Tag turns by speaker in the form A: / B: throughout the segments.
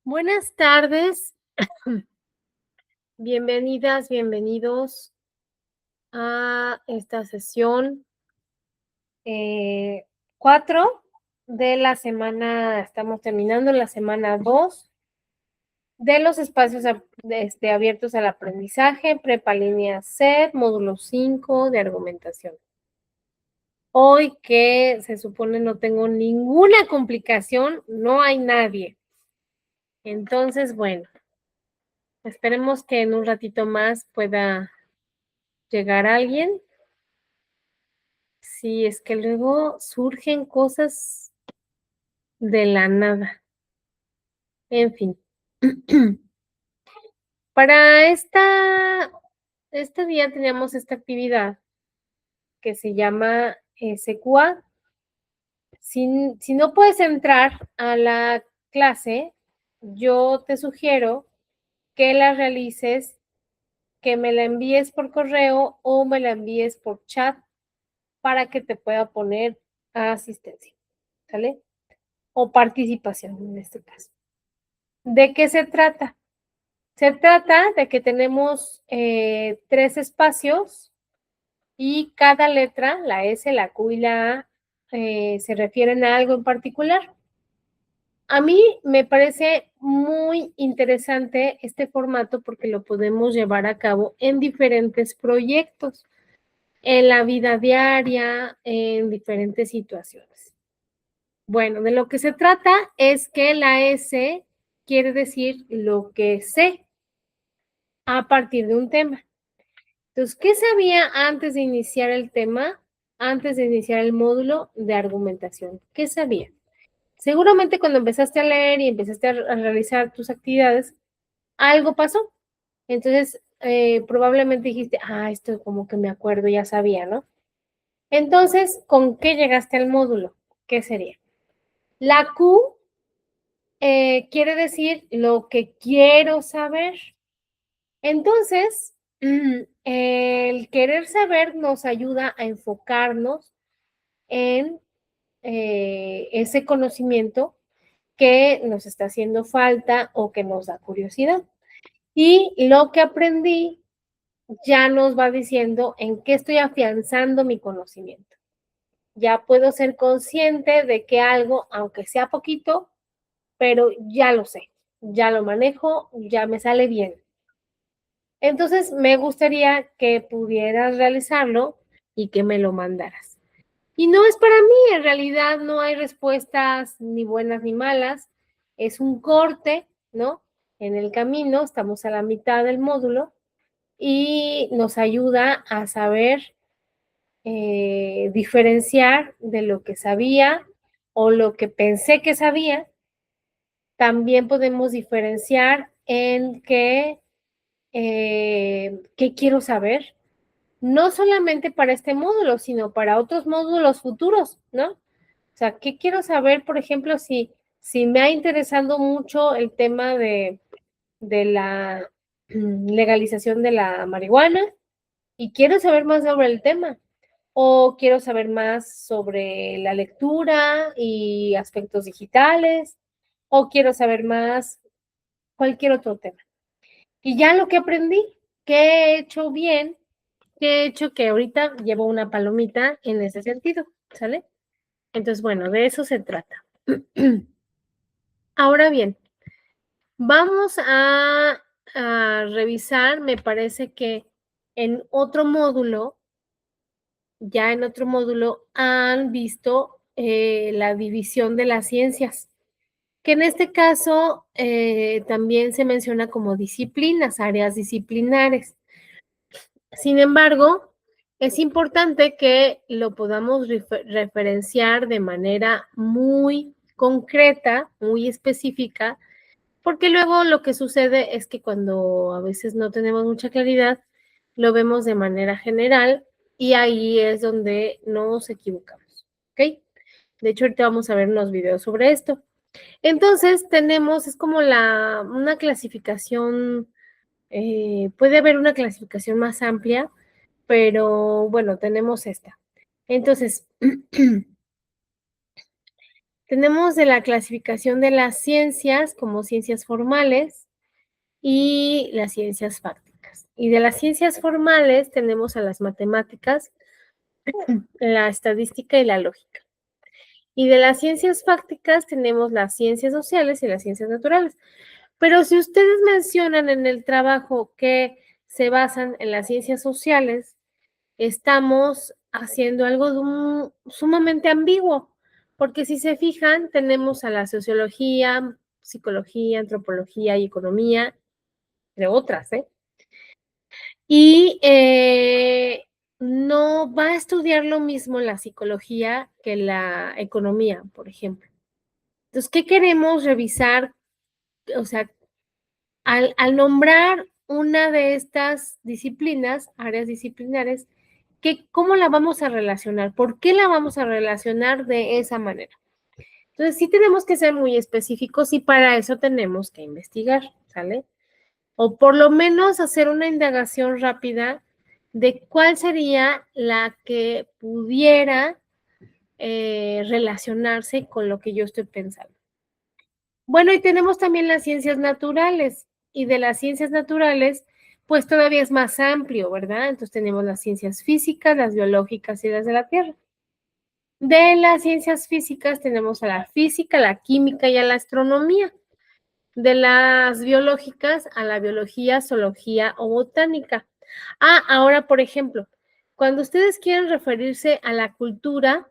A: Buenas tardes, bienvenidas, bienvenidos a esta sesión 4 de la semana, estamos terminando la semana 2 de los espacios abiertos al aprendizaje, Prepa Línea C, módulo 5 de argumentación. Hoy que se supone no tengo ninguna complicación, no hay nadie. Entonces, bueno, esperemos que en un ratito más pueda llegar alguien. Sí, es que luego surgen cosas de la nada. En fin. Para este día teníamos esta actividad que se llama SQA. Si no puedes entrar a la clase, yo te sugiero que la realices, que me la envíes por correo o me la envíes por chat para que te pueda poner asistencia, ¿sale? O participación en este caso. ¿De qué se trata? Se trata de que tenemos 3 espacios y cada letra, la S, la Q y la A, se refieren a algo en particular. A mí me parece muy interesante este formato porque lo podemos llevar a cabo en diferentes proyectos, en la vida diaria, en diferentes situaciones. Bueno, de lo que se trata es que la S quiere decir lo que sé a partir de un tema. Entonces, ¿qué sabía antes de iniciar el tema, antes de iniciar el módulo de argumentación? ¿Qué sabía? Seguramente cuando empezaste a leer y empezaste a realizar tus actividades, algo pasó. Entonces, probablemente dijiste, esto como que me acuerdo, ya sabía, ¿no? Entonces, ¿con qué llegaste al módulo? ¿Qué sería? La Q quiere decir lo que quiero saber. Entonces, el querer saber nos ayuda a enfocarnos en ese conocimiento que nos está haciendo falta o que nos da curiosidad. Y lo que aprendí ya nos va diciendo en qué estoy afianzando mi conocimiento. Ya puedo ser consciente de que algo, aunque sea poquito, pero ya lo sé, ya lo manejo, ya me sale bien. Entonces, me gustaría que pudieras realizarlo y que me lo mandaras. Y no es para mí, en realidad no hay respuestas ni buenas ni malas, es un corte, ¿no? En el camino, estamos a la mitad del módulo y nos ayuda a saber diferenciar de lo que sabía o lo que pensé que sabía. También podemos diferenciar en qué quiero saber, no solamente para este módulo, sino para otros módulos futuros, ¿no? O sea, ¿qué quiero saber, por ejemplo, si me ha interesado mucho el tema de la legalización de la marihuana y quiero saber más sobre el tema? O quiero saber más sobre la lectura y aspectos digitales, o quiero saber más cualquier otro tema. Y ya lo que aprendí, que he hecho bien, que he hecho que ahorita llevo una palomita en ese sentido, ¿sale? Entonces, bueno, de eso se trata. Ahora bien, vamos a revisar, me parece que en otro módulo, ya en otro módulo, han visto la división de las ciencias, que en este caso también se menciona como disciplinas, áreas disciplinares. Sin embargo, es importante que lo podamos referenciar de manera muy concreta, muy específica, porque luego lo que sucede es que cuando a veces no tenemos mucha claridad, lo vemos de manera general y ahí es donde nos equivocamos, ¿ok? De hecho, ahorita vamos a ver unos videos sobre esto. Entonces, tenemos, es como una clasificación, puede haber una clasificación más amplia, pero bueno, tenemos esta. Entonces, Tenemos de la clasificación de las ciencias como ciencias formales y las ciencias fácticas. Y de las ciencias formales tenemos a las matemáticas, la estadística y la lógica. Y de las ciencias fácticas tenemos las ciencias sociales y las ciencias naturales. Pero si ustedes mencionan en el trabajo que se basan en las ciencias sociales, estamos haciendo algo sumamente ambiguo, porque si se fijan, tenemos a la sociología, psicología, antropología y economía, entre otras, ¿eh? Y no va a estudiar lo mismo la psicología que la economía, por ejemplo. Entonces, ¿qué queremos revisar? O sea, al nombrar una de estas disciplinas, áreas disciplinares, ¿cómo la vamos a relacionar? ¿Por qué la vamos a relacionar de esa manera? Entonces, sí tenemos que ser muy específicos y para eso tenemos que investigar, ¿sale? O por lo menos hacer una indagación rápida de cuál sería la que pudiera relacionarse con lo que yo estoy pensando. Bueno, y tenemos también las ciencias naturales, y de las ciencias naturales, pues todavía es más amplio, ¿verdad? Entonces tenemos las ciencias físicas, las biológicas y las de la Tierra. De las ciencias físicas tenemos a la física, la química y a la astronomía. De las biológicas a la biología, zoología o botánica. Ahora, por ejemplo, cuando ustedes quieren referirse a la cultura,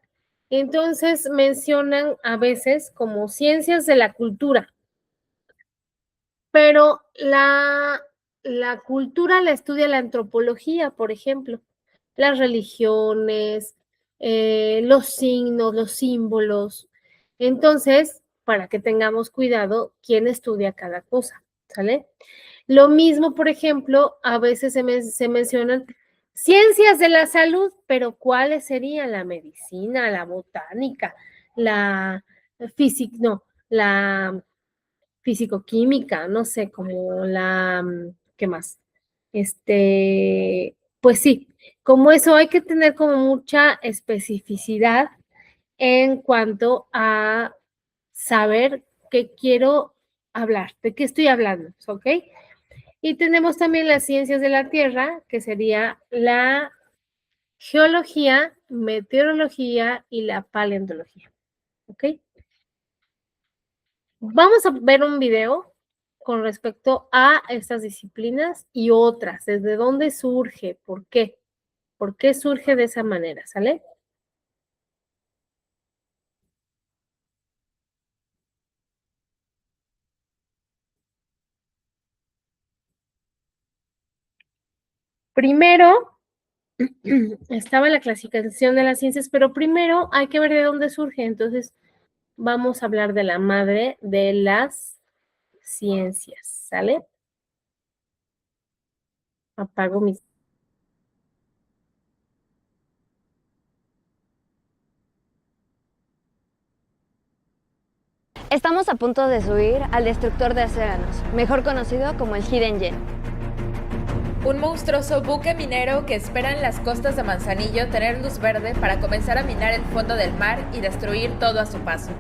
A: entonces mencionan a veces como ciencias de la cultura, pero la cultura la estudia la antropología, por ejemplo, las religiones, los signos, los símbolos. Entonces, para que tengamos cuidado quién estudia cada cosa, ¿sale? Lo mismo, por ejemplo, a veces se mencionan ciencias de la salud, pero ¿cuáles serían? La medicina, la botánica, la física, no, la fisicoquímica, no sé, como la, ¿qué más? Pues sí, como eso hay que tener como mucha especificidad en cuanto a saber qué quiero hablar, de qué estoy hablando, ¿ok? Y tenemos también las ciencias de la Tierra, que sería la geología, meteorología y la paleontología, ¿ok? Vamos a ver un video con respecto a estas disciplinas y otras, desde dónde surge, por qué surge de esa manera, ¿sale? Primero, estaba la clasificación de las ciencias, pero primero hay que ver de dónde surge. Entonces, vamos a hablar de la madre de las ciencias, ¿sale? Apago mis...
B: Estamos a punto de subir al destructor de océanos, mejor conocido como el Hidden Gem.
C: Un monstruoso buque minero que espera en las costas de Manzanillo tener luz verde para comenzar a minar el fondo del mar y destruir todo a su paso.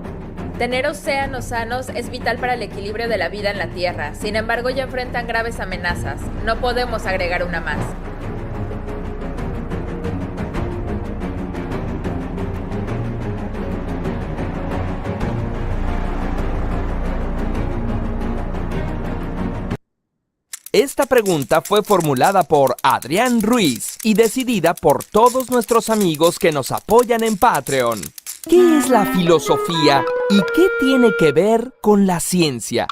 C: Tener océanos sanos es vital para el equilibrio de la vida en la Tierra, sin embargo ya enfrentan graves amenazas. No podemos agregar una más.
D: Esta pregunta fue formulada por Adrián Ruiz y decidida por todos nuestros amigos que nos apoyan en Patreon. ¿Qué es la filosofía y qué tiene que ver con la ciencia?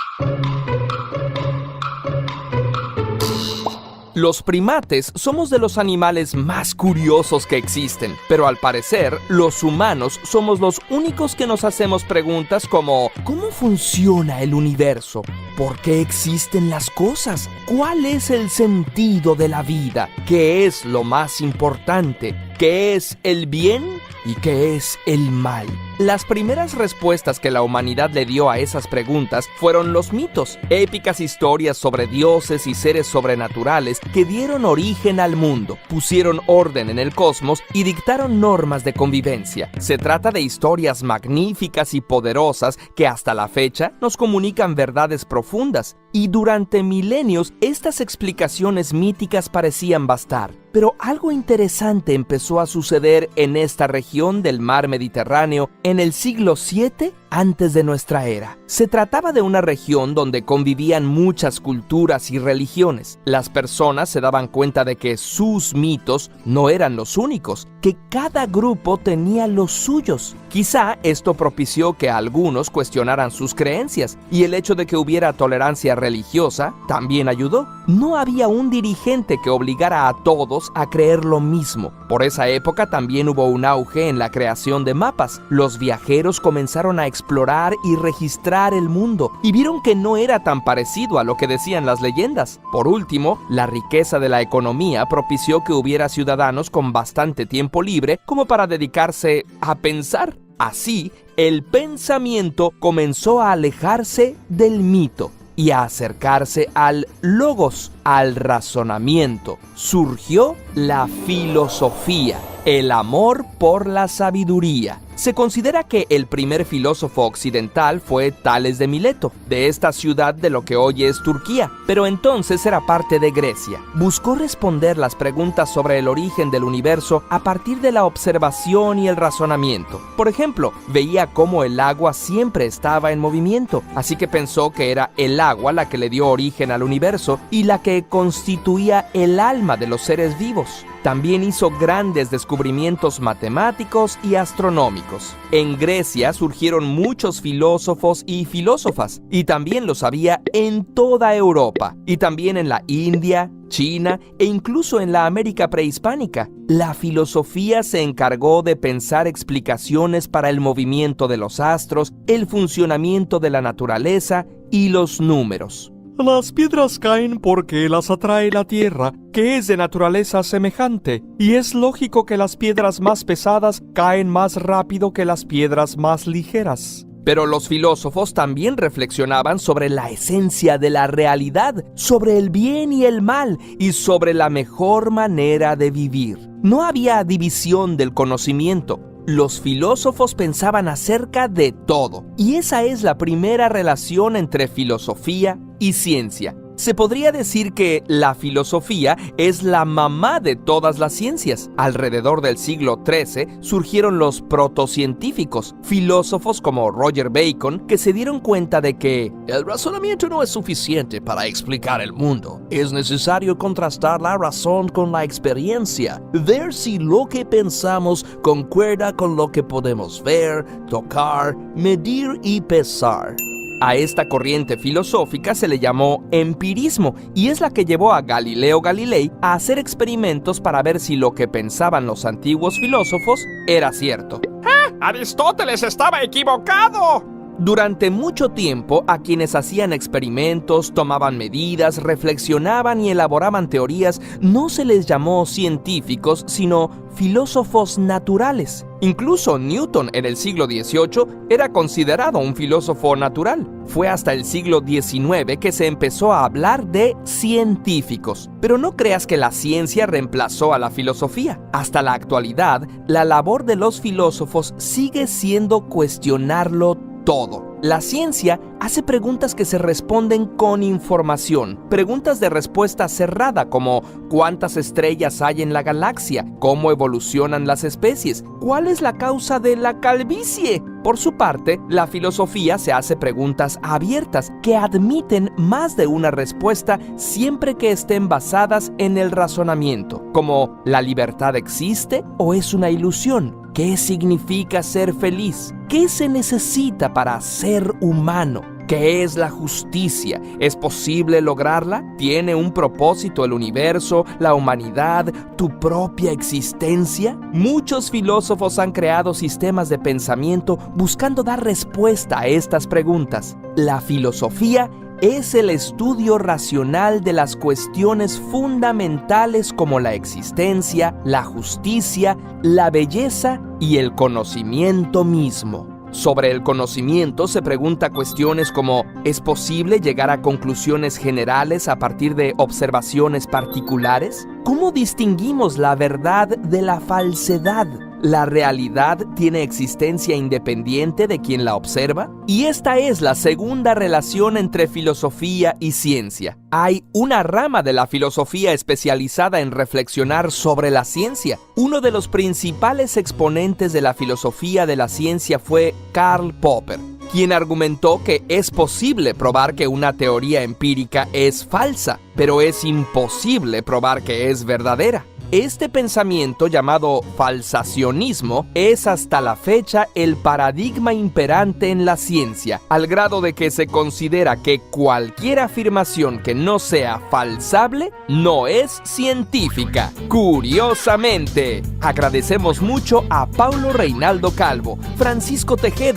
D: Los primates somos de los animales más curiosos que existen, pero al parecer, los humanos somos los únicos que nos hacemos preguntas como ¿cómo funciona el universo? ¿Por qué existen las cosas? ¿Cuál es el sentido de la vida? ¿Qué es lo más importante? ¿Qué es el bien y qué es el mal? Las primeras respuestas que la humanidad le dio a esas preguntas fueron los mitos, épicas historias sobre dioses y seres sobrenaturales que dieron origen al mundo, pusieron orden en el cosmos y dictaron normas de convivencia. Se trata de historias magníficas y poderosas que hasta la fecha nos comunican verdades profundas, y durante milenios estas explicaciones míticas parecían bastar. Pero algo interesante empezó a suceder en esta región del mar Mediterráneo en el siglo VII antes de nuestra era. Se trataba de una región donde convivían muchas culturas y religiones. Las personas se daban cuenta de que sus mitos no eran los únicos, que cada grupo tenía los suyos. Quizá esto propició que algunos cuestionaran sus creencias, y el hecho de que hubiera tolerancia religiosa también ayudó. No había un dirigente que obligara a todos a creer lo mismo. Por esa época también hubo un auge en la creación de mapas. Los viajeros comenzaron a explorar y registrar el mundo y vieron que no era tan parecido a lo que decían las leyendas. Por último, la riqueza de la economía propició que hubiera ciudadanos con bastante tiempo libre como para dedicarse a pensar. Así, el pensamiento comenzó a alejarse del mito y a acercarse al logos, al razonamiento. Surgió la filosofía, el amor por la sabiduría. Se considera que el primer filósofo occidental fue Tales de Mileto, de esta ciudad de lo que hoy es Turquía, pero entonces era parte de Grecia. Buscó responder las preguntas sobre el origen del universo a partir de la observación y el razonamiento. Por ejemplo, veía cómo el agua siempre estaba en movimiento, así que pensó que era el agua la que le dio origen al universo y la que constituía el alma de los seres vivos. También hizo grandes descubrimientos matemáticos y astronómicos. En Grecia surgieron muchos filósofos y filósofas, y también los había en toda Europa, y también en la India, China e incluso en la América prehispánica. La filosofía se encargó de pensar explicaciones para el movimiento de los astros, el funcionamiento de la naturaleza y los números.
E: Las piedras caen porque las atrae la tierra, que es de naturaleza semejante, y es lógico que las piedras más pesadas caen más rápido que las piedras más ligeras.
D: Pero los filósofos también reflexionaban sobre la esencia de la realidad, sobre el bien y el mal, y sobre la mejor manera de vivir. No había división del conocimiento. Los filósofos pensaban acerca de todo, y esa es la primera relación entre filosofía y ciencia. Se podría decir que la filosofía es la mamá de todas las ciencias. Alrededor del siglo XIII surgieron los protocientíficos, filósofos como Roger Bacon, que se dieron cuenta de que el razonamiento no es suficiente para explicar el mundo. Es necesario contrastar la razón con la experiencia, ver si lo que pensamos concuerda con lo que podemos ver, tocar, medir y pesar. A esta corriente filosófica se le llamó empirismo y es la que llevó a Galileo Galilei a hacer experimentos para ver si lo que pensaban los antiguos filósofos era cierto.
E: ¡Ah! ¡Aristóteles estaba equivocado!
D: Durante mucho tiempo, a quienes hacían experimentos, tomaban medidas, reflexionaban y elaboraban teorías, no se les llamó científicos, sino filósofos naturales. Incluso Newton en el siglo XVIII era considerado un filósofo natural. Fue hasta el siglo XIX que se empezó a hablar de científicos. Pero no creas que la ciencia reemplazó a la filosofía. Hasta la actualidad, la labor de los filósofos sigue siendo cuestionarlo todo. La ciencia hace preguntas que se responden con información, preguntas de respuesta cerrada como ¿cuántas estrellas hay en la galaxia? ¿Cómo evolucionan las especies? ¿Cuál es la causa de la calvicie? Por su parte, la filosofía se hace preguntas abiertas que admiten más de una respuesta siempre que estén basadas en el razonamiento, como ¿la libertad existe o es una ilusión? ¿Qué significa ser feliz? ¿Qué se necesita para ser humano? ¿Qué es la justicia? ¿Es posible lograrla? ¿Tiene un propósito el universo, la humanidad, tu propia existencia? Muchos filósofos han creado sistemas de pensamiento buscando dar respuesta a estas preguntas. La filosofía es el estudio racional de las cuestiones fundamentales como la existencia, la justicia, la belleza y el conocimiento mismo. Sobre el conocimiento se pregunta cuestiones como: ¿es posible llegar a conclusiones generales a partir de observaciones particulares? ¿Cómo distinguimos la verdad de la falsedad? ¿La realidad tiene existencia independiente de quien la observa? Y esta es la segunda relación entre filosofía y ciencia. Hay una rama de la filosofía especializada en reflexionar sobre la ciencia. Uno de los principales exponentes de la filosofía de la ciencia fue Karl Popper, quien argumentó que es posible probar que una teoría empírica es falsa, pero es imposible probar que es verdadera. Este pensamiento, llamado falsacionismo, es hasta la fecha el paradigma imperante en la ciencia, al grado de que se considera que cualquier afirmación que no sea falsable no es científica. Curiosamente, agradecemos mucho a Paulo Reinaldo Calvo, Francisco Tejeda.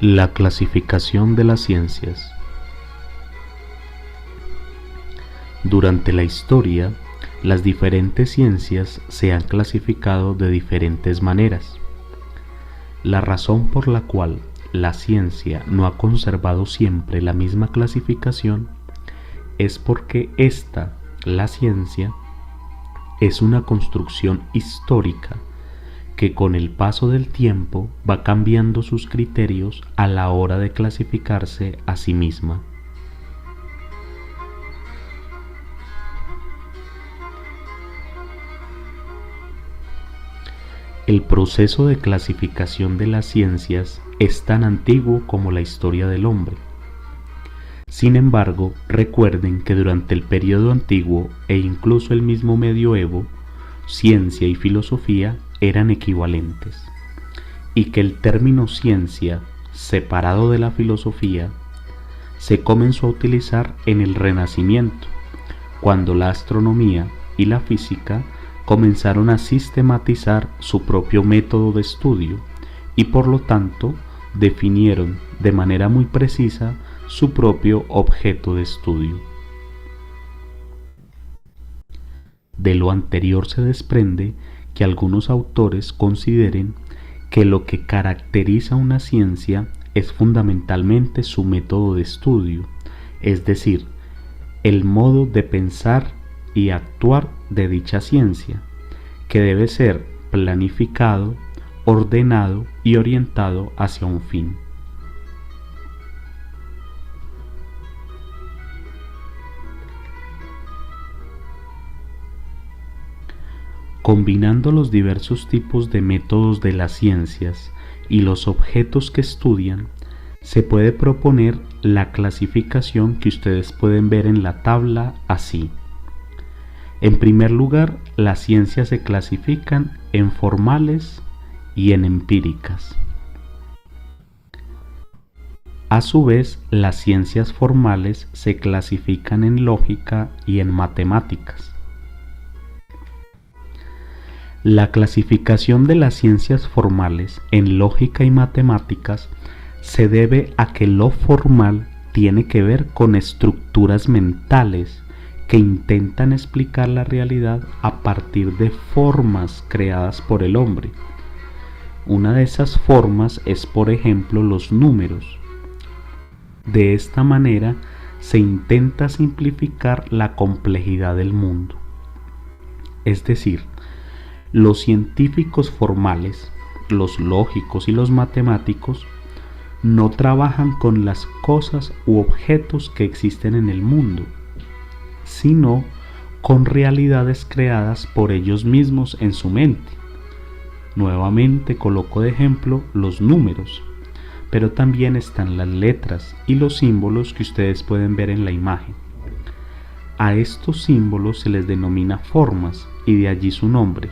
F: La clasificación de las ciencias. Durante la historia, las diferentes ciencias se han clasificado de diferentes maneras. La razón por la cual la ciencia no ha conservado siempre la misma clasificación es porque la ciencia, es una construcción histórica que con el paso del tiempo va cambiando sus criterios a la hora de clasificarse a sí misma. El proceso de clasificación de las ciencias es tan antiguo como la historia del hombre. Sin embargo, recuerden que durante el periodo antiguo e incluso el mismo medioevo, ciencia y filosofía eran equivalentes, y que el término ciencia, separado de la filosofía, se comenzó a utilizar en el Renacimiento, cuando la astronomía y la física comenzaron a sistematizar su propio método de estudio y por lo tanto definieron de manera muy precisa su propio objeto de estudio. De lo anterior se desprende que algunos autores consideren que lo que caracteriza una ciencia es fundamentalmente su método de estudio, es decir, el modo de pensar y actuar de dicha ciencia, que debe ser planificado, ordenado y orientado hacia un fin. Combinando los diversos tipos de métodos de las ciencias y los objetos que estudian, se puede proponer la clasificación que ustedes pueden ver en la tabla así. En primer lugar, las ciencias se clasifican en formales y en empíricas. A su vez, las ciencias formales se clasifican en lógica y en matemáticas. La clasificación de las ciencias formales en lógica y matemáticas se debe a que lo formal tiene que ver con estructuras mentales que intentan explicar la realidad a partir de formas creadas por el hombre. Una de esas formas es, por ejemplo, los números. De esta manera se intenta simplificar la complejidad del mundo. Es decir, los científicos formales, los lógicos y los matemáticos no trabajan con las cosas u objetos que existen en el mundo, sino con realidades creadas por ellos mismos en su mente. Nuevamente coloco de ejemplo los números, pero también están las letras y los símbolos que ustedes pueden ver en la imagen. A estos símbolos se les denomina formas y de allí su nombre,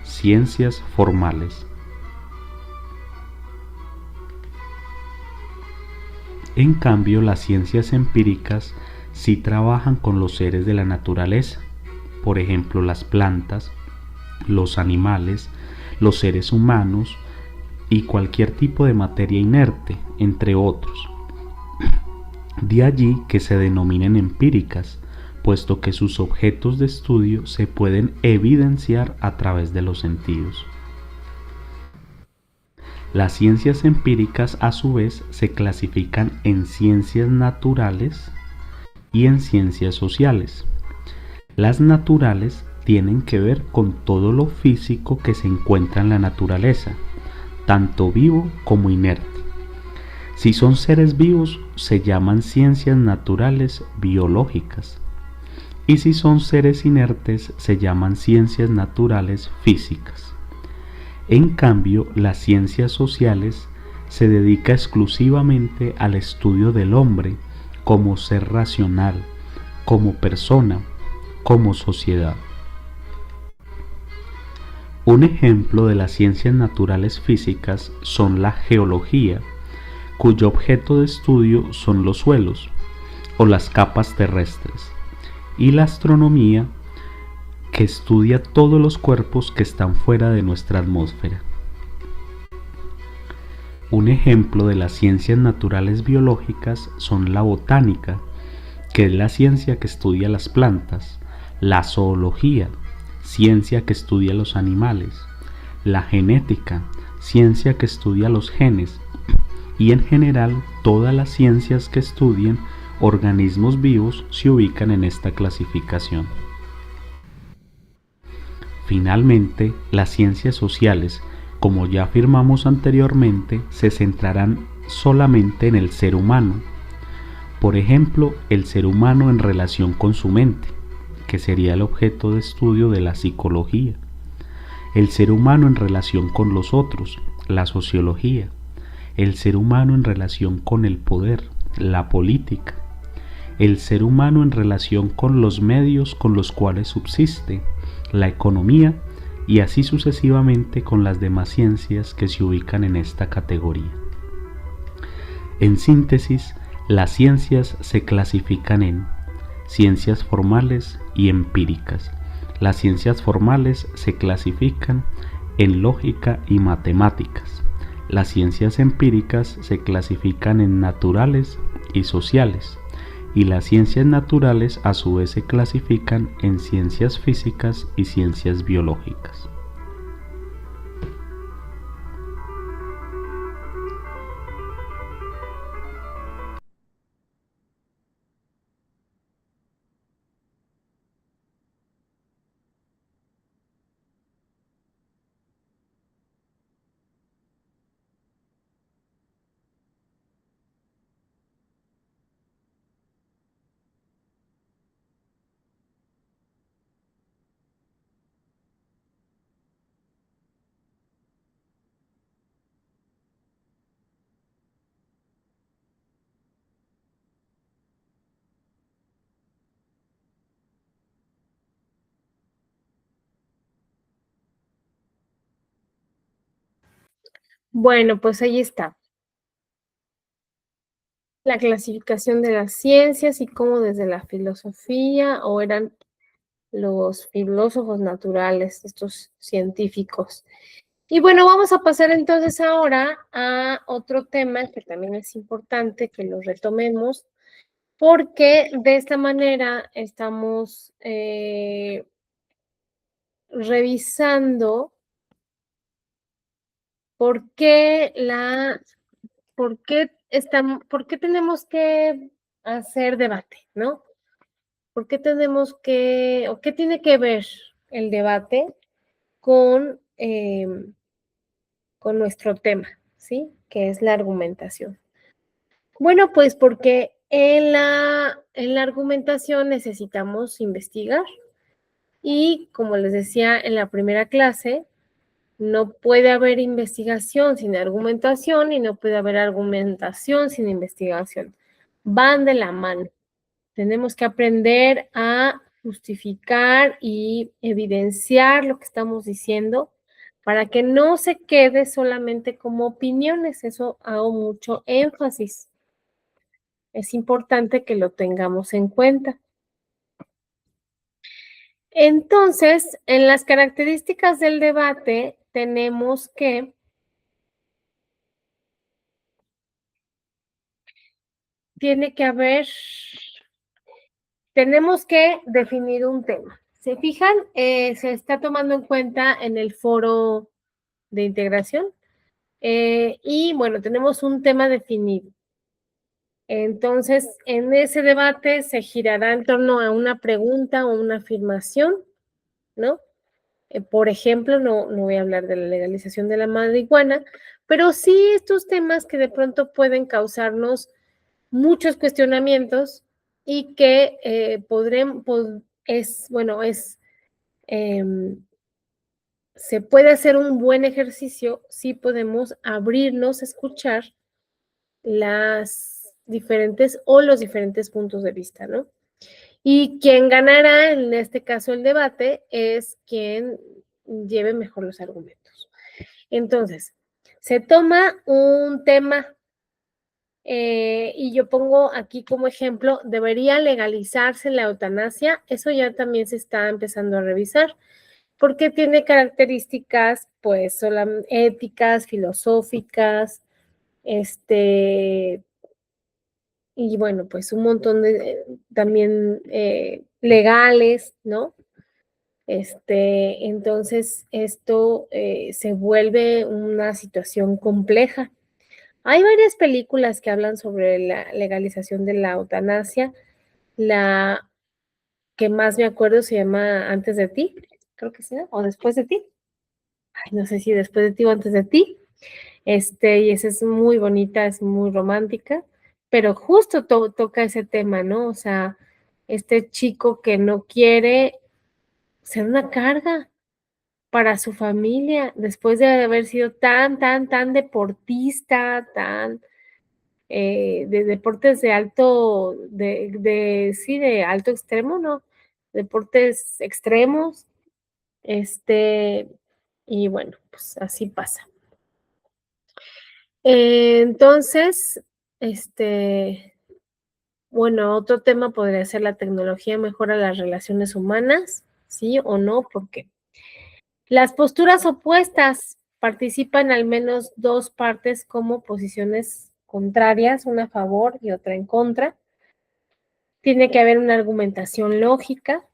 F: ciencias formales. En cambio, las ciencias empíricas sí trabajan con los seres de la naturaleza, por ejemplo las plantas, los animales, los seres humanos y cualquier tipo de materia inerte, entre otros. De allí que se denominen empíricas, puesto que sus objetos de estudio se pueden evidenciar a través de los sentidos. Las ciencias empíricas a su vez se clasifican en ciencias naturales y en ciencias sociales. Las naturales tienen que ver con todo lo físico que se encuentra en la naturaleza, tanto vivo como inerte. Si son seres vivos, se llaman ciencias naturales biológicas. Y si son seres inertes, se llaman ciencias naturales físicas. En cambio, las ciencias sociales se dedica exclusivamente al estudio del hombre como ser racional, como persona, como sociedad. Un ejemplo de las ciencias naturales físicas son la geología, cuyo objeto de estudio son los suelos o las capas terrestres, y la astronomía, que estudia todos los cuerpos que están fuera de nuestra atmósfera. Un ejemplo de las ciencias naturales biológicas son la botánica, que es la ciencia que estudia las plantas, la zoología, ciencia que estudia los animales, la genética, ciencia que estudia los genes, y en general todas las ciencias que estudian organismos vivos se ubican en esta clasificación. Finalmente, las ciencias sociales, como ya afirmamos anteriormente, se centrarán solamente en el ser humano. Por ejemplo, el ser humano en relación con su mente, que sería el objeto de estudio de la psicología. El ser humano en relación con los otros, la sociología. El ser humano en relación con el poder, la política. El ser humano en relación con los medios con los cuales subsiste, la economía, y así sucesivamente con las demás ciencias que se ubican en esta categoría. En síntesis, las ciencias se clasifican en ciencias formales y empíricas. Las ciencias formales se clasifican en lógica y matemáticas. Las ciencias empíricas se clasifican en naturales y sociales, y las ciencias naturales a su vez se clasifican en ciencias físicas y ciencias biológicas.
A: Bueno, pues ahí está. La clasificación de las ciencias y cómo desde la filosofía o eran los filósofos naturales, estos científicos. Y bueno, vamos a pasar entonces ahora a otro tema que también es importante que lo retomemos, porque de esta manera estamos revisando por qué por qué tenemos que hacer debate, ¿no? ¿Por qué tenemos que, o qué tiene que ver el debate con nuestro tema, ¿sí? Que es la argumentación. Bueno, pues porque en la argumentación necesitamos investigar y como les decía en la primera clase, no puede haber investigación sin argumentación y no puede haber argumentación sin investigación. Van de la mano. Tenemos que aprender a justificar y evidenciar lo que estamos diciendo para que no se quede solamente como opiniones. Eso hago mucho énfasis. Es importante que lo tengamos en cuenta. Entonces, en las características del debate tenemos que tenemos que definir un tema. ¿Se fijan? Se está tomando en cuenta en el foro de integración. Y bueno, tenemos un tema definido. Entonces, en ese debate se girará en torno a una pregunta o una afirmación, ¿no? Por ejemplo, no voy a hablar de la legalización de la marihuana, pero sí estos temas que de pronto pueden causarnos muchos cuestionamientos y que se puede hacer un buen ejercicio si podemos abrirnos a escuchar las diferentes o los diferentes puntos de vista, ¿no? Y quien ganará en este caso el debate es quien lleve mejor los argumentos. Entonces, se toma un tema y yo pongo aquí como ejemplo, ¿debería legalizarse la eutanasia? Eso ya también se está empezando a revisar porque tiene características, pues, éticas, filosóficas, y bueno, pues un montón de también legales, ¿no? Entonces esto se vuelve una situación compleja. Hay varias películas que hablan sobre la legalización de la eutanasia. La que más me acuerdo se llama Antes de ti, creo que sí, ¿no? O Después de ti. Ay, no sé si Después de ti o Antes de ti. Y esa es muy bonita, es muy romántica, pero justo toca ese tema, ¿no? O sea, este chico que no quiere ser una carga para su familia después de haber sido tan deportista, de deportes de alto, sí, de alto extremo, ¿no? Deportes extremos, y bueno, pues así pasa. Entonces, bueno, otro tema podría ser la tecnología mejora las relaciones humanas, ¿sí o no? Porque las posturas opuestas participan al menos dos partes como posiciones contrarias, una a favor y otra en contra. Tiene que haber una argumentación lógica.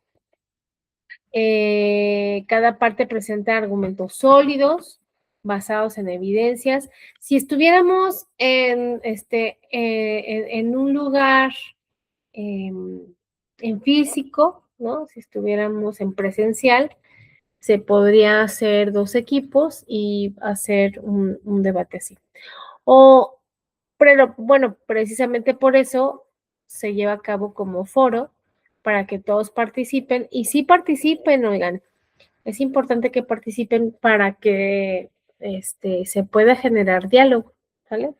A: Cada parte presenta argumentos sólidos, basados en evidencias. Si estuviéramos en un lugar en físico, ¿no? Si estuviéramos en presencial, se podría hacer dos equipos y hacer un debate así. Pero bueno, precisamente por eso se lleva a cabo como foro, para que todos participen, y sí participen, oigan, es importante que participen para que se pueda generar diálogo, ¿vale?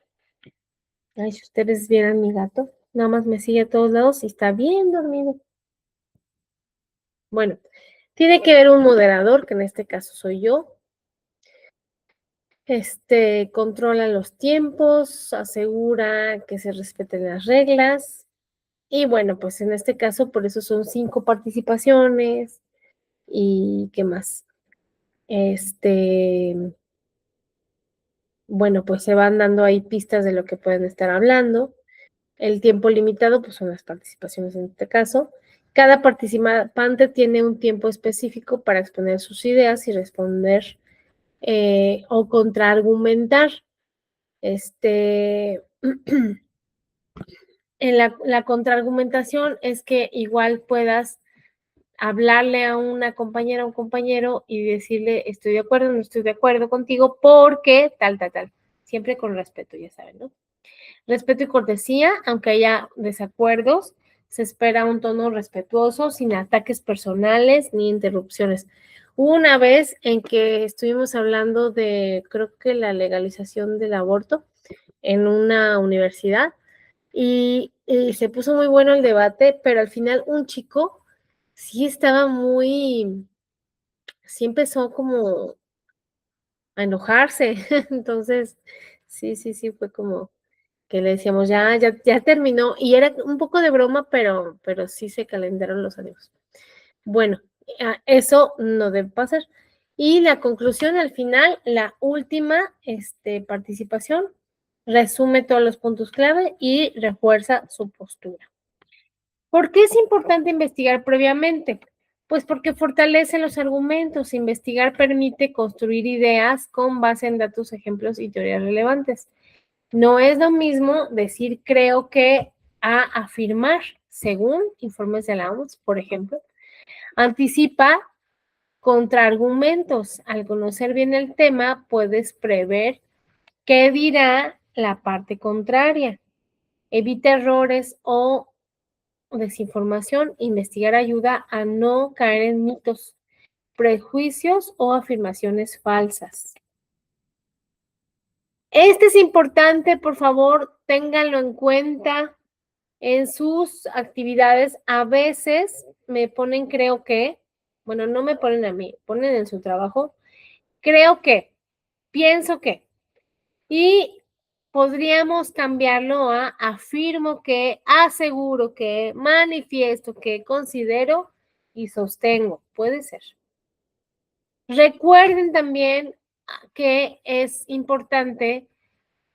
A: Ay, si ustedes vieran mi gato, nada más me sigue a todos lados y está bien dormido. Bueno, tiene que haber un moderador, que en este caso soy yo. Controla los tiempos, asegura que se respeten las reglas. Y bueno, pues en este caso, por eso son 5 participaciones. ¿Y qué más? Bueno, pues se van dando ahí pistas de lo que pueden estar hablando. El tiempo limitado, pues son las participaciones en este caso. Cada participante tiene un tiempo específico para exponer sus ideas y responder o contraargumentar. En la contraargumentación es que igual puedas hablarle a una compañera o un compañero y decirle, estoy de acuerdo, no estoy de acuerdo contigo, porque tal. Siempre con respeto, ya saben, ¿no? Respeto y cortesía, aunque haya desacuerdos, se espera un tono respetuoso, sin ataques personales ni interrupciones. Hubo una vez en que estuvimos hablando de, creo que la legalización del aborto en una universidad y se puso muy bueno el debate, pero al final un chico sí estaba sí empezó como a enojarse. Entonces, sí, fue como que le decíamos, ya terminó, y era un poco de broma, pero sí se calentaron los ánimos. Bueno, eso no debe pasar. Y la conclusión al final, la última participación, resume todos los puntos clave y refuerza su postura. ¿Por qué es importante investigar previamente? Pues porque fortalece los argumentos. Investigar permite construir ideas con base en datos, ejemplos y teorías relevantes. No es lo mismo decir creo que a afirmar, según informes de la OMS, por ejemplo. Anticipa contraargumentos. Al conocer bien el tema, puedes prever qué dirá la parte contraria. Evita errores o desinformación. Investigar ayuda a no caer en mitos, prejuicios o afirmaciones falsas. Este es importante, por favor, ténganlo en cuenta en sus actividades. A veces me ponen creo que, bueno, no me ponen a mí, ponen en su trabajo, creo que, pienso que. Y podríamos cambiarlo a afirmo que, aseguro que, manifiesto que, considero y sostengo. Puede ser. Recuerden también que es importante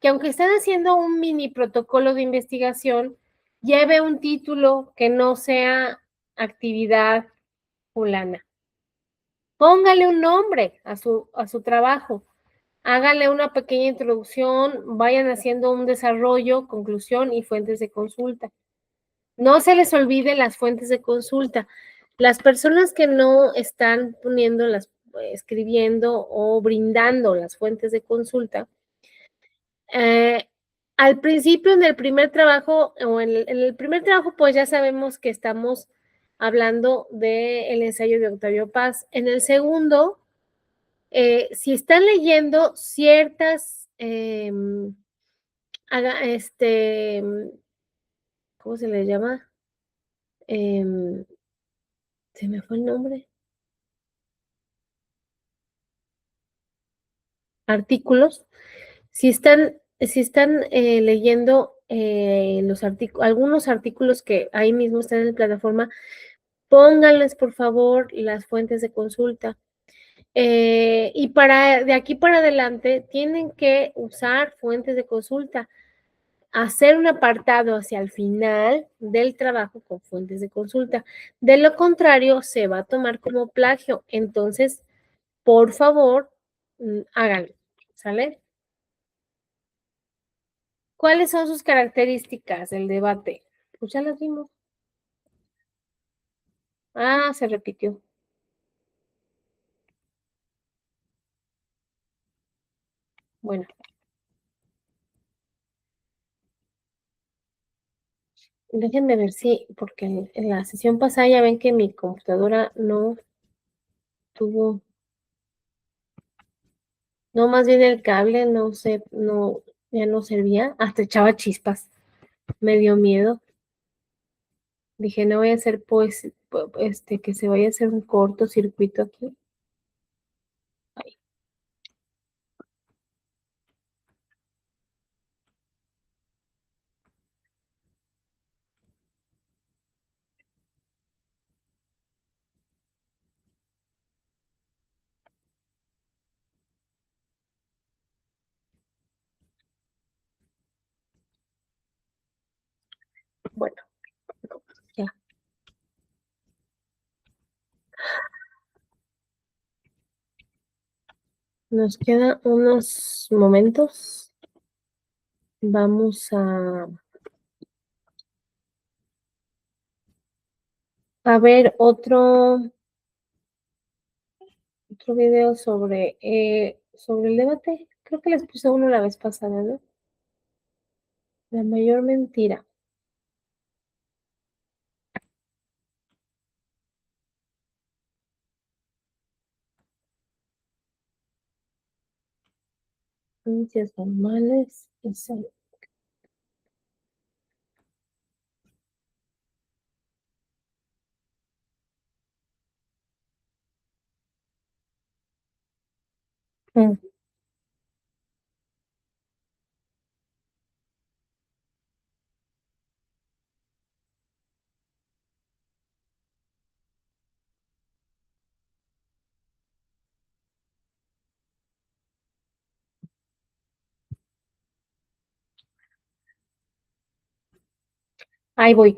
A: que aunque estén haciendo un mini protocolo de investigación, lleve un título que no sea actividad fulana. Póngale un nombre a su trabajo. Háganle una pequeña introducción, vayan haciendo un desarrollo, conclusión y fuentes de consulta. No se les olvide las fuentes de consulta. Las personas que no están poniendo escribiendo o brindando las fuentes de consulta, al principio en el primer trabajo o en el primer trabajo, pues ya sabemos que estamos hablando del ensayo de Octavio Paz. En el segundo, si están leyendo ciertas, ¿cómo se le llama? Se me fue el nombre. Artículos. Si están leyendo algunos artículos que ahí mismo están en la plataforma, pónganles por favor las fuentes de consulta. Y de aquí para adelante tienen que usar fuentes de consulta, hacer un apartado hacia el final del trabajo con fuentes de consulta. De lo contrario, se va a tomar como plagio. Entonces, por favor, háganlo. ¿Sale? ¿Cuáles son sus características del debate? Pues ya las vimos. Ah, se repitió. Bueno. Déjenme ver si, porque en la sesión pasada ya ven que mi computadora no tuvo, no, más bien el cable, no sé, no, ya no servía, hasta echaba chispas, me dio miedo. Dije, no voy a hacer, pues, que se vaya a hacer un cortocircuito aquí. Ay. Bueno, ya. Nos quedan unos momentos. Vamos a ver otro video sobre el debate. Creo que les puse uno la vez pasada, ¿no? La mayor mentira. Ciencias normales y salud. Mm. Ahí voy.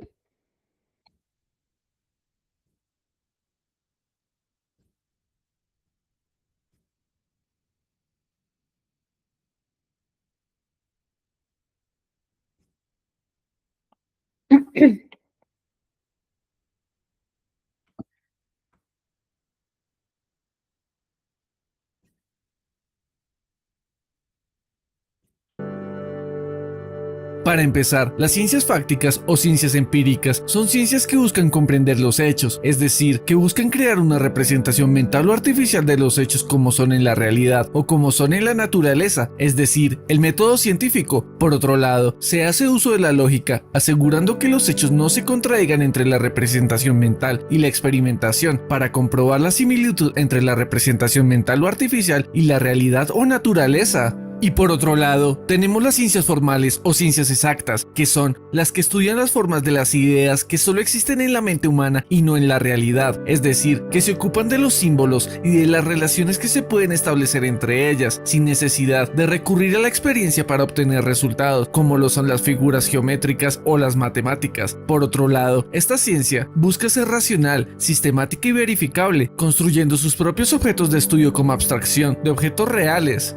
G: Para empezar, las ciencias fácticas o ciencias empíricas son ciencias que buscan comprender los hechos, es decir, que buscan crear una representación mental o artificial de los hechos como son en la realidad o como son en la naturaleza, es decir, el método científico. Por otro lado, se hace uso de la lógica, asegurando que los hechos no se contradigan entre la representación mental y la experimentación para comprobar la similitud entre la representación mental o artificial y la realidad o naturaleza. Y por otro lado, tenemos las ciencias formales o ciencias exactas, que son las que estudian las formas de las ideas que solo existen en la mente humana y no en la realidad, es decir, que se ocupan de los símbolos y de las relaciones que se pueden establecer entre ellas, sin necesidad de recurrir a la experiencia para obtener resultados, como lo son las figuras geométricas o las matemáticas. Por otro lado, esta ciencia busca ser racional, sistemática y verificable, construyendo sus propios objetos de estudio como abstracción de objetos reales.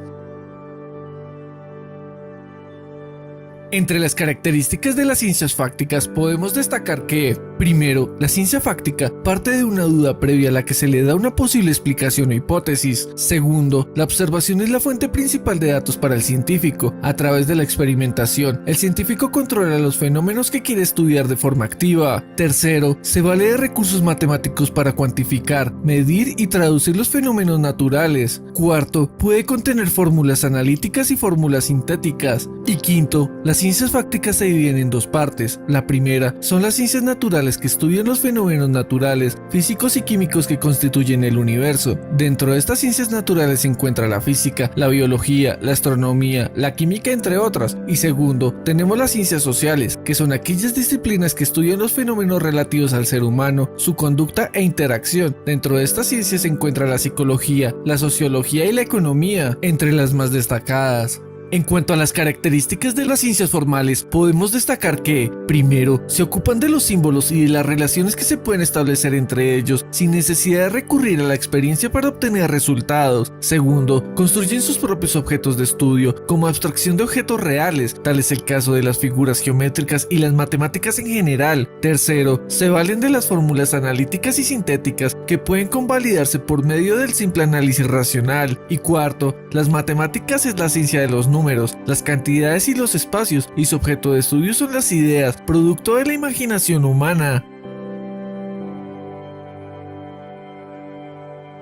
G: Entre las características de las ciencias fácticas podemos destacar que, primero, la ciencia fáctica parte de una duda previa a la que se le da una posible explicación o hipótesis. Segundo, la observación es la fuente principal de datos para el científico. A través de la experimentación, el científico controla los fenómenos que quiere estudiar de forma activa. Tercero, se vale de recursos matemáticos para cuantificar, medir y traducir los fenómenos naturales. Cuarto, puede contener fórmulas analíticas y fórmulas sintéticas. Y quinto, las ciencias fácticas se dividen en dos partes. La primera son las ciencias naturales que estudian los fenómenos naturales, físicos y químicos que constituyen el universo. Dentro de estas ciencias naturales se encuentra la física, la biología, la astronomía, la química, entre otras. Y segundo, tenemos las ciencias sociales, que son aquellas disciplinas que estudian los fenómenos relativos al ser humano, su conducta e interacción. Dentro de estas ciencias se encuentra la psicología, la sociología y la economía, entre las más destacadas. En cuanto a las características de las ciencias formales, podemos destacar que, primero, se ocupan de los símbolos y de las relaciones que se pueden establecer entre ellos sin necesidad de recurrir a la experiencia para obtener resultados. Segundo, construyen sus propios objetos de estudio como abstracción de objetos reales, tal es el caso de las figuras geométricas y las matemáticas en general. Tercero, se valen de las fórmulas analíticas y sintéticas que pueden convalidarse por medio del simple análisis racional. Y cuarto, las matemáticas es la ciencia de los números, las cantidades y los espacios, y su objeto de estudio son las ideas, producto de la imaginación humana.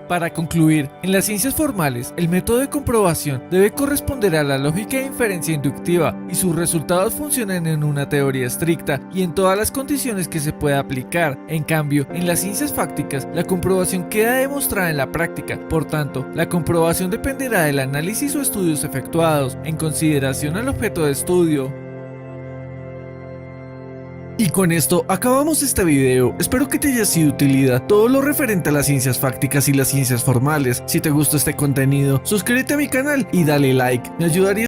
G: Para concluir, en las ciencias formales, el método de comprobación debe corresponder a la lógica de inferencia inductiva y sus resultados funcionan en una teoría estricta y en todas las condiciones que se pueda aplicar. En cambio, en las ciencias fácticas, la comprobación queda demostrada en la práctica. Por tanto, la comprobación dependerá del análisis o estudios efectuados en consideración al objeto de estudio. Y con esto acabamos este video. Espero que te haya sido de utilidad todo lo referente a las ciencias fácticas y las ciencias formales. Si te gustó este contenido, suscríbete a mi canal y dale like. Me ayudaría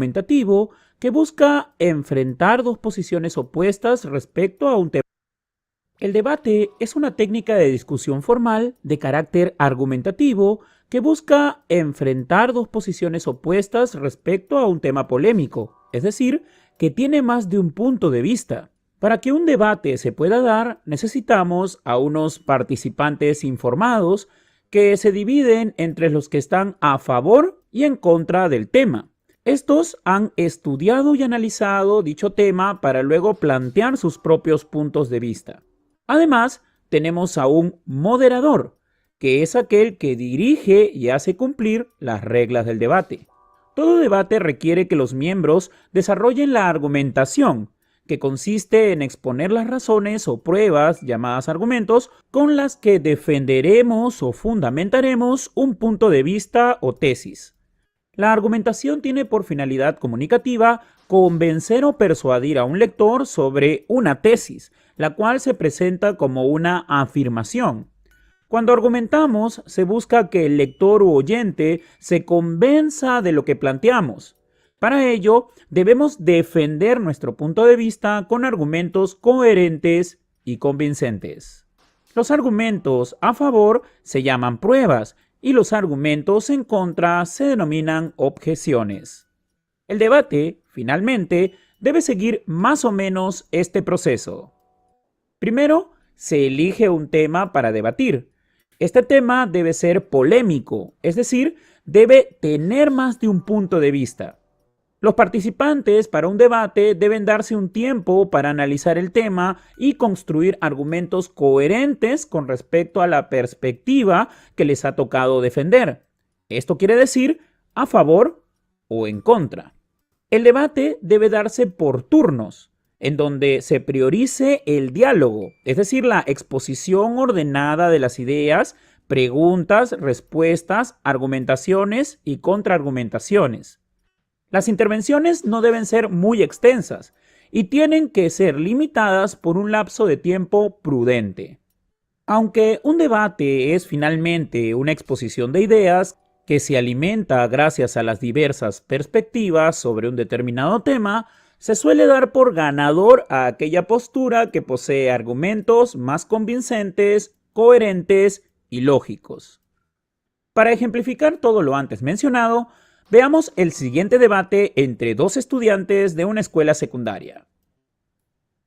H: argumentativo que busca enfrentar dos posiciones opuestas respecto a un tema. El debate es una técnica de discusión formal de carácter argumentativo que busca enfrentar dos posiciones opuestas respecto a un tema polémico, es decir, que tiene más de un punto de vista. Para que un debate se pueda dar, necesitamos a unos participantes informados que se dividen entre los que están a favor y en contra del tema. Estos han estudiado y analizado dicho tema para luego plantear sus propios puntos de vista. Además, tenemos a un moderador, que es aquel que dirige y hace cumplir las reglas del debate. Todo debate requiere que los miembros desarrollen la argumentación, que consiste en exponer las razones o pruebas, llamadas argumentos, con las que defenderemos o fundamentaremos un punto de vista o tesis. La argumentación tiene por finalidad comunicativa convencer o persuadir a un lector sobre una tesis, la cual se presenta como una afirmación. Cuando argumentamos, se busca que el lector u oyente se convenza de lo que planteamos. Para ello, debemos defender nuestro punto de vista con argumentos coherentes y convincentes. Los argumentos a favor se llaman pruebas y los argumentos en contra se denominan objeciones. El debate, finalmente, debe seguir más o menos este proceso. Primero, se elige un tema para debatir. Este tema debe ser polémico, es decir, debe tener más de un punto de vista. Los participantes para un debate deben darse un tiempo para analizar el tema y construir argumentos coherentes con respecto a la perspectiva que les ha tocado defender. Esto quiere decir a favor o en contra. El debate debe darse por turnos, en donde se priorice el diálogo, es decir, la exposición ordenada de las ideas, preguntas, respuestas, argumentaciones y contraargumentaciones. Las intervenciones no deben ser muy extensas y tienen que ser limitadas por un lapso de tiempo prudente. Aunque un debate es finalmente una exposición de ideas que se alimenta gracias a las diversas perspectivas sobre un determinado tema, se suele dar por ganador a aquella postura que posee argumentos más convincentes, coherentes y lógicos. Para ejemplificar todo lo antes mencionado, veamos el siguiente debate entre dos estudiantes de una escuela secundaria.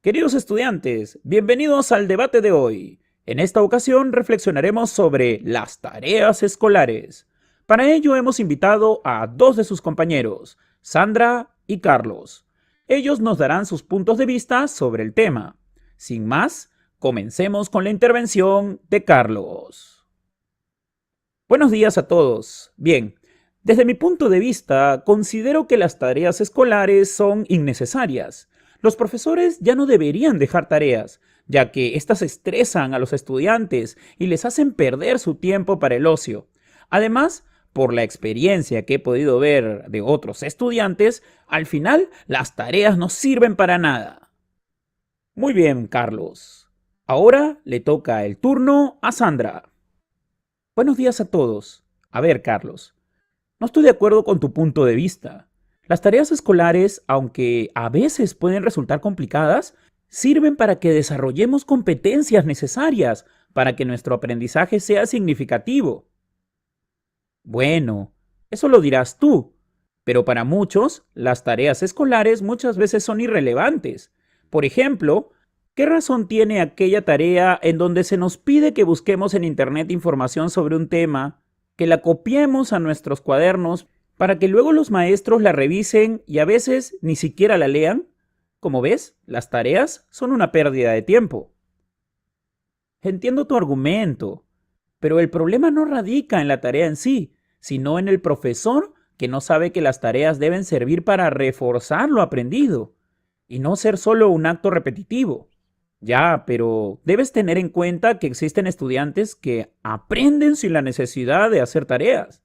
H: Queridos estudiantes, bienvenidos al debate de hoy. En esta ocasión reflexionaremos sobre las tareas escolares. Para ello hemos invitado a dos de sus compañeros, Sandra y Carlos. Ellos nos darán sus puntos de vista sobre el tema. Sin más, comencemos con la intervención de Carlos. Buenos días a todos. Bien, desde mi punto de vista, considero que las tareas escolares son innecesarias. Los profesores ya no deberían dejar tareas, ya que éstas estresan a los estudiantes y les hacen perder su tiempo para el ocio. Además, por la experiencia que he podido ver de otros estudiantes, al final las tareas no sirven para nada. Muy bien, Carlos. Ahora le toca el turno a Sandra. Buenos días a todos. A ver, Carlos, no estoy de acuerdo con tu punto de vista. Las tareas escolares, aunque a veces pueden resultar complicadas, sirven para que desarrollemos competencias necesarias para que nuestro aprendizaje sea significativo. Bueno, eso lo dirás tú, pero para muchos, las tareas escolares muchas veces son irrelevantes. Por ejemplo, ¿qué razón tiene aquella tarea en donde se nos pide que busquemos en Internet información sobre un tema, que la copiemos a nuestros cuadernos para que luego los maestros la revisen y a veces ni siquiera la lean? Como ves, las tareas son una pérdida de tiempo. Entiendo tu argumento, pero el problema no radica en la tarea en sí, sino en el profesor que no sabe que las tareas deben servir para reforzar lo aprendido y no ser solo un acto repetitivo. Ya, pero debes tener en cuenta que existen estudiantes que aprenden sin la necesidad de hacer tareas.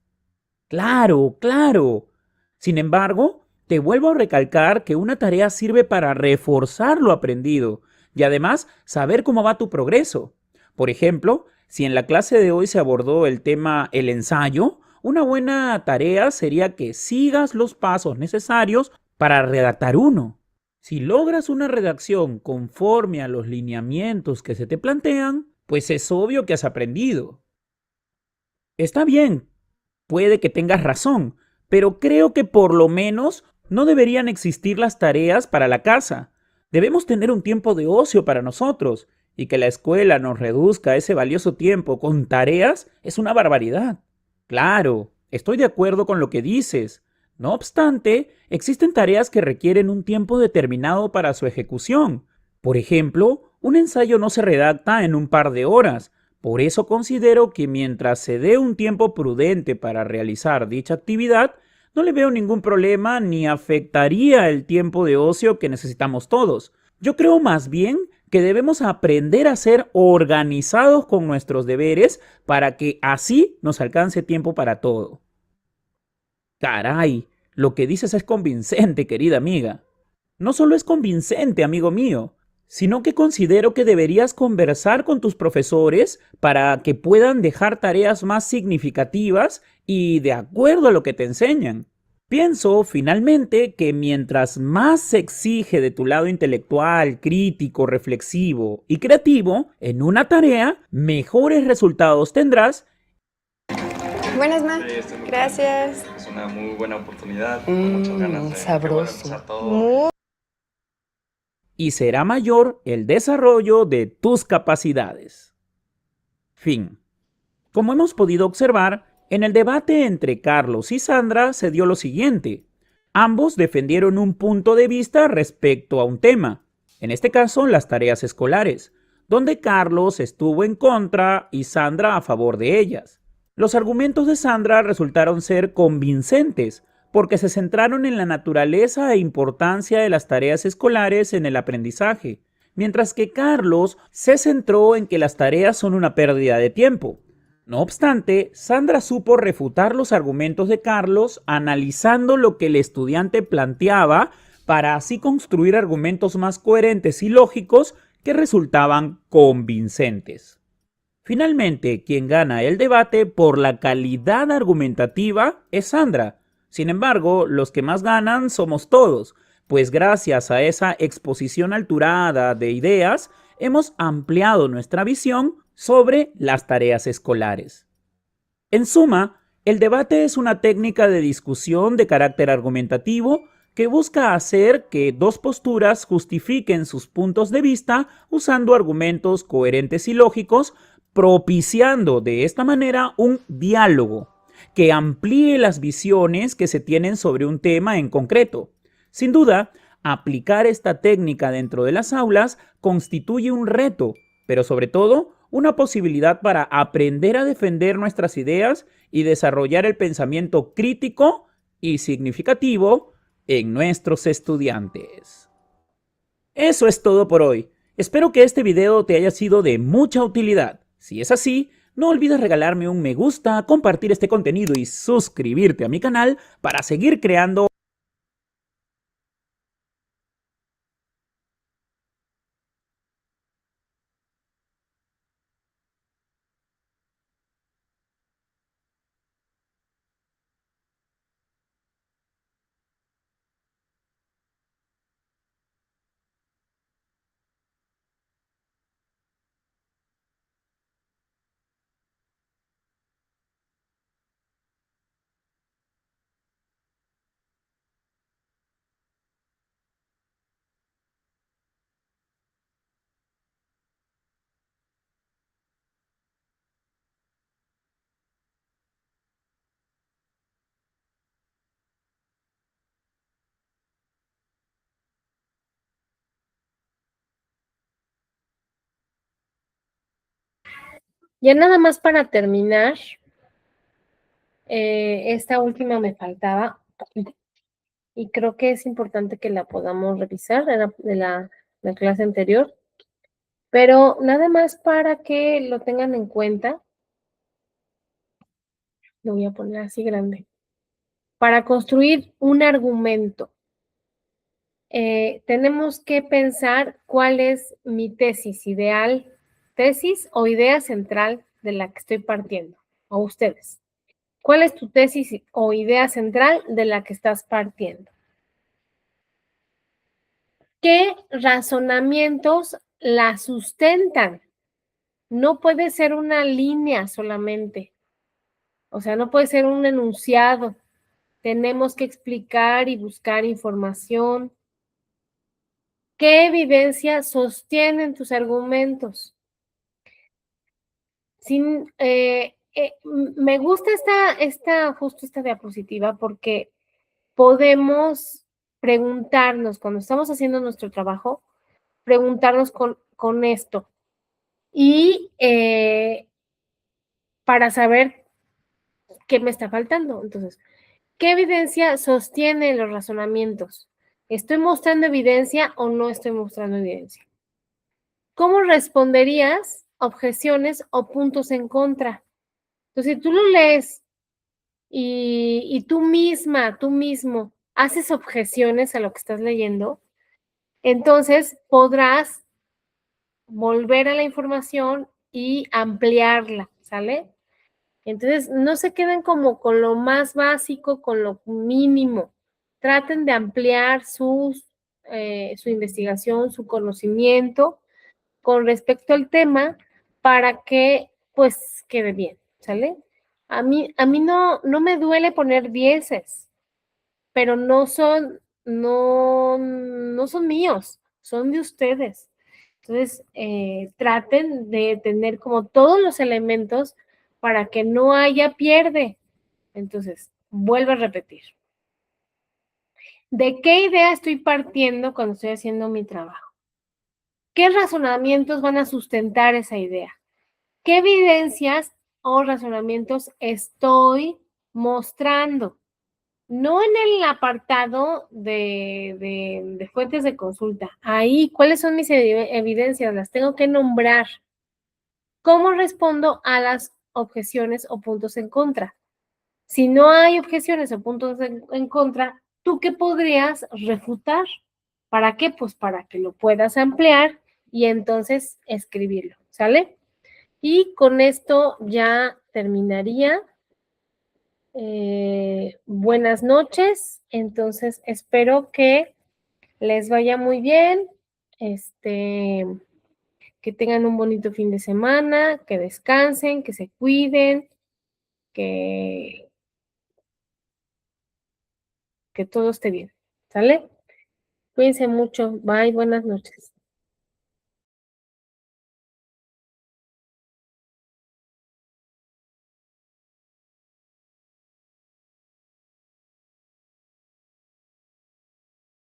H: Claro, claro. Sin embargo, te vuelvo a recalcar que una tarea sirve para reforzar lo aprendido y además saber cómo va tu progreso. Por ejemplo, si en la clase de hoy se abordó el tema el ensayo, una buena tarea sería que sigas los pasos necesarios para redactar uno. Si logras una redacción conforme a los lineamientos que se te plantean, pues es obvio que has aprendido. Está bien, puede que tengas razón, pero creo que por lo menos no deberían existir las tareas para la casa. Debemos tener un tiempo de ocio para nosotros, y que la escuela nos reduzca ese valioso tiempo con tareas es una barbaridad. Claro, estoy de acuerdo con lo que dices. No obstante, existen tareas que requieren un tiempo determinado para su ejecución. Por ejemplo, un ensayo no se redacta en un par de horas. Por eso considero que mientras se dé un tiempo prudente para realizar dicha actividad, no le veo ningún problema ni afectaría el tiempo de ocio que necesitamos todos. Yo creo más bien que debemos aprender a ser organizados con nuestros deberes para que así nos alcance tiempo para todo. Caray, lo que dices es convincente, querida amiga. No solo es convincente, amigo mío, sino que considero que deberías conversar con tus profesores para que puedan dejar tareas más significativas y de acuerdo a lo que te enseñan. Pienso, finalmente, que mientras más se exige de tu lado intelectual, crítico, reflexivo y creativo en una tarea, mejores resultados tendrás.
B: Buenas, Ma.
I: Sí, estoy muy
B: Gracias.
I: contento. Es una muy buena oportunidad. Con muchas ganas de poder
B: Sabroso.
I: empezar todo.
B: Muy
H: Y será mayor el desarrollo de tus capacidades. Fin. Como hemos podido observar, en el debate entre Carlos y Sandra se dio lo siguiente. Ambos defendieron un punto de vista respecto a un tema, en este caso las tareas escolares, donde Carlos estuvo en contra y Sandra a favor de ellas. Los argumentos de Sandra resultaron ser convincentes, porque se centraron en la naturaleza e importancia de las tareas escolares en el aprendizaje, mientras que Carlos se centró en que las tareas son una pérdida de tiempo. No obstante, Sandra supo refutar los argumentos de Carlos analizando lo que el estudiante planteaba para así construir argumentos más coherentes y lógicos que resultaban convincentes. Finalmente, quien gana el debate por la calidad argumentativa es Sandra. Sin embargo, los que más ganan somos todos, pues gracias a esa exposición alturada de ideas, hemos ampliado nuestra visión sobre las tareas escolares. En suma, el debate es una técnica de discusión de carácter argumentativo que busca hacer que dos posturas justifiquen sus puntos de vista usando argumentos coherentes y lógicos, propiciando de esta manera un diálogo que amplíe las visiones que se tienen sobre un tema en concreto. Sin duda, aplicar esta técnica dentro de las aulas constituye un reto, pero sobre todo una posibilidad para aprender a defender nuestras ideas y desarrollar el pensamiento crítico y significativo en nuestros estudiantes. Eso es todo por hoy. Espero que este video te haya sido de mucha utilidad. Si es así, no olvides regalarme un me gusta, compartir este contenido y suscribirte a mi canal para seguir creando
A: Ya nada más para terminar, esta última me faltaba y creo que es importante que la podamos revisar de la clase anterior, pero nada más para que lo tengan en cuenta, lo voy a poner así grande, para construir un argumento. Tenemos que pensar cuál es mi tesis ideal, tesis o idea central de la que estoy partiendo, o ustedes. ¿Cuál es tu tesis o idea central de la que estás partiendo? ¿Qué razonamientos la sustentan? No puede ser una línea solamente. O sea, no puede ser un enunciado. Tenemos que explicar y buscar información. ¿Qué evidencia sostienen tus argumentos? Me gusta justo esta diapositiva porque podemos preguntarnos, cuando estamos haciendo nuestro trabajo, preguntarnos con esto. Y para saber qué me está faltando. Entonces, ¿qué evidencia sostiene los razonamientos? ¿Estoy mostrando evidencia o no estoy mostrando evidencia? ¿Cómo responderías objeciones o puntos en contra? Entonces, si tú lo lees y tú mismo, haces objeciones a lo que estás leyendo, entonces podrás volver a la información y ampliarla, ¿sale? Entonces, no se queden como con lo más básico, con lo mínimo. Traten de ampliar su investigación, su conocimiento con respecto al tema para que, pues, quede bien, ¿sale? A mí no me duele poner dieces, pero no son míos, son de ustedes. Entonces, traten de tener como todos los elementos para que no haya pierde. Entonces, vuelvo a repetir. ¿De qué idea estoy partiendo cuando estoy haciendo mi trabajo? ¿Qué razonamientos van a sustentar esa idea? ¿Qué evidencias o razonamientos estoy mostrando? No en el apartado de fuentes de consulta. Ahí, ¿cuáles son mis evidencias? Las tengo que nombrar. ¿Cómo respondo a las objeciones o puntos en contra? Si no hay objeciones o puntos en contra, ¿tú qué podrías refutar? ¿Para qué? Pues para que lo puedas ampliar y entonces escribirlo, ¿sale? Y con esto ya terminaría. Buenas noches. Entonces, espero que les vaya muy bien. Que tengan un bonito fin de semana, que descansen, que se cuiden, que, que todo esté bien. ¿Sale? Cuídense mucho. Bye, buenas noches.